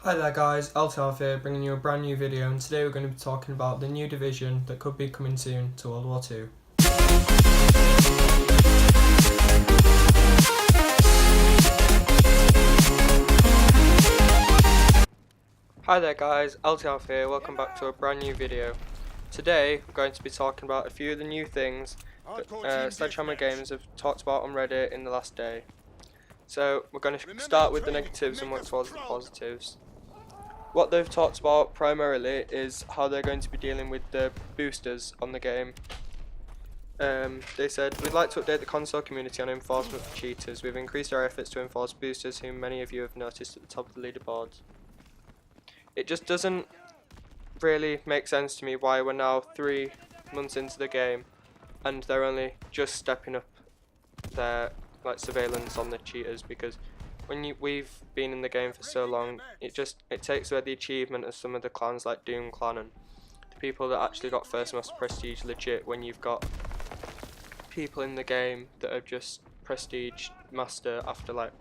Hi there guys, Alf here, bringing you a brand new video, and today we're going to be talking about the new division that could be coming soon to World War II. Hi there guys, Alf here, welcome back to a brand new video. Today we're going to be talking about a few of the new things that Sledgehammer Games have talked about on Reddit in the last day. So we're going to start with the negatives and work towards the positives. What they've talked about primarily is how they're going to be dealing with the boosters on the game. They said, "We'd like to update the console community on enforcement for cheaters. We've increased our efforts to enforce boosters whom many of you have noticed at the top of the leaderboards." It just doesn't really make sense to me why we're now 3 months into the game and they're only just stepping up their surveillance on the cheaters, because when we've been in the game for so long, it takes away the achievement of some of the clans like Doom Clan and the people that actually got first master prestige legit, when you've got people in the game that have just prestige master after like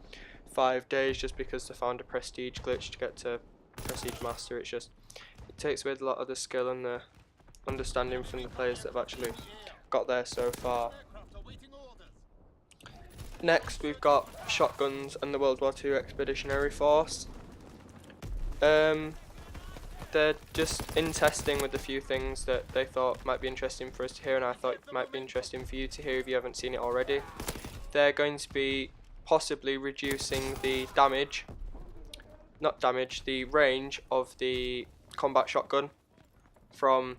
5 days just because they found a prestige glitch to get to prestige master. It takes away a lot of the skill and the understanding from the players that have actually got there so far. Next, we've got shotguns and the World War II Expeditionary Force. They're just in testing with a few things that they thought might be interesting for us to hear, and I thought might be interesting for you to hear if you haven't seen it already. They're going to be possibly reducing the the range of the combat shotgun from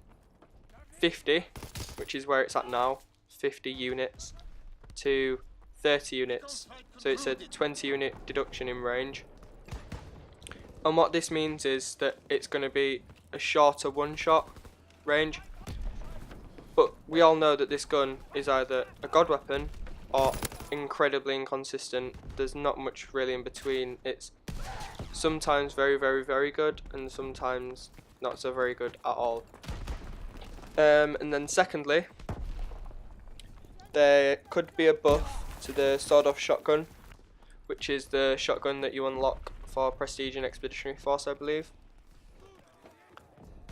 50, which is where it's at now, 50 units, to 30 units, so it's a 20 unit deduction in range. And what this means is that it's going to be a shorter one-shot range, but we all know that this gun is either a god weapon or incredibly inconsistent. There's not much really in between. It's sometimes very very good and sometimes not so very good at all. And then secondly, there could be a buff to the sawed-off shotgun, which is the shotgun that you unlock for Prestige and Expeditionary Force, I believe.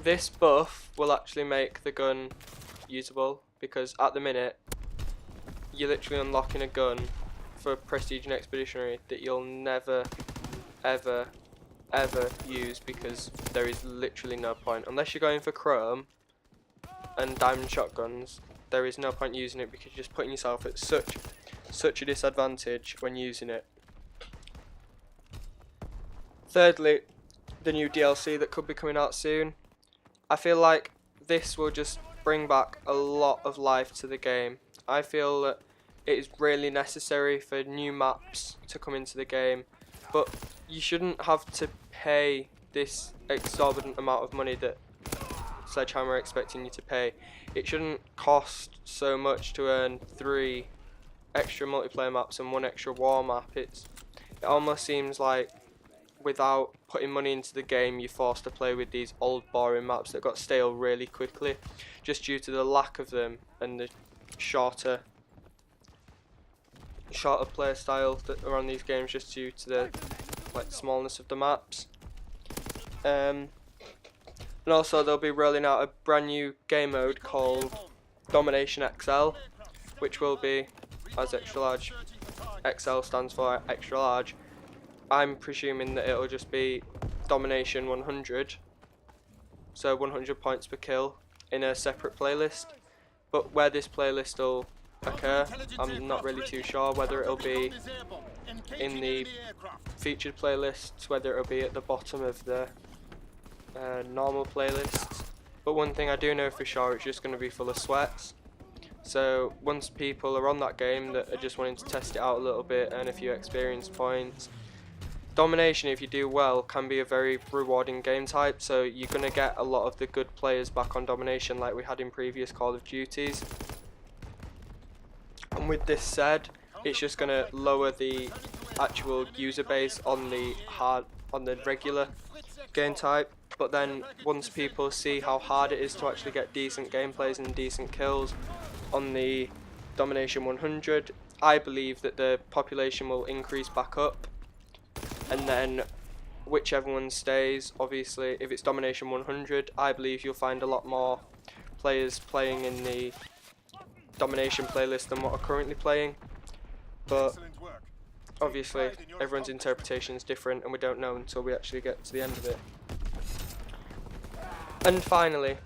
This buff will actually make the gun usable, because at the minute you're literally unlocking a gun for Prestige and Expeditionary that you'll never ever use, because there is literally no point unless you're going for chrome and diamond shotguns. There is no point using it because you're just putting yourself at such a disadvantage when using it. Thirdly, the new DLC that could be coming out soon. I feel like this will just bring back a lot of life to the game. I feel that it is really necessary for new maps to come into the game, but you shouldn't have to pay this exorbitant amount of money that Sledgehammer are expecting you to pay. It shouldn't cost so much to earn 3 extra multiplayer maps and 1 extra war map. It almost seems like without putting money into the game, you're forced to play with these old boring maps that got stale really quickly, just due to the lack of them and the shorter player styles that are on these games, just due to the smallness of the maps. And also they'll be rolling out a brand new game mode called Domination XL, which will be as extra large. XL stands for extra large. I'm presuming that it'll just be Domination 100, so 100 points per kill in a separate playlist. But where this playlist will occur, I'm not really too sure. Whether it'll be in the featured playlists, whether it'll be at the bottom of the normal playlists. But one thing I do know for sure, it's just going to be full of sweats. So once people are on that game that are just wanting to test it out a little bit, earn a few experience points, Domination, if you do well, can be a very rewarding game type. So you're going to get a lot of the good players back on Domination like we had in previous Call of Duties. And with this said, it's just going to lower the actual user base on the regular game type. But then once people see how hard it is to actually get decent gameplays and decent kills on the Domination 100, I believe that the population will increase back up, and then whichever one stays. Obviously, if it's Domination 100, I believe you'll find a lot more players playing in the Domination playlist than what are currently playing, but obviously everyone's interpretation is different and we don't know until we actually get to the end of it. And finally,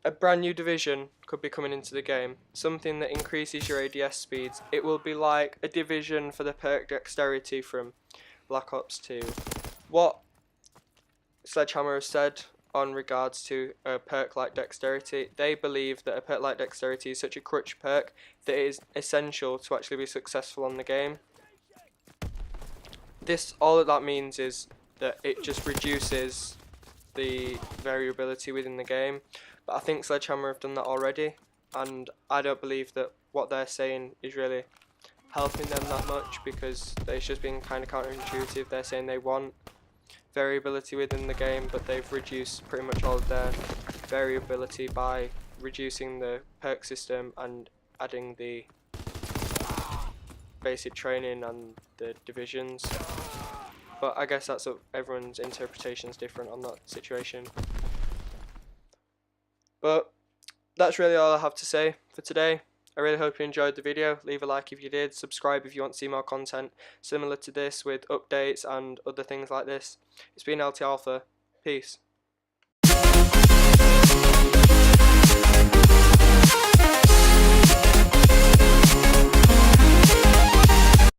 a brand new division could be coming into the game, something that increases your ADS speeds. It will be like a division for the perk Dexterity from Black Ops 2. What Sledgehammer has said on regards to a perk like Dexterity, they believe that a perk like Dexterity is such a crutch perk that it is essential to actually be successful on the game. All that means is that it just reduces the variability within the game, but I think Sledgehammer have done that already, and I don't believe that what they're saying is really helping them that much, because it's just being kind of counterintuitive. They're saying they want variability within the game, but they've reduced pretty much all of their variability by reducing the perk system and adding the basic training and the divisions. But I guess that's everyone's interpretation is different on that situation. But that's really all I have to say for today. I really hope you enjoyed the video. Leave a like if you did, subscribe if you want to see more content similar to this with updates and other things like this. It's been LT Alpha. Peace.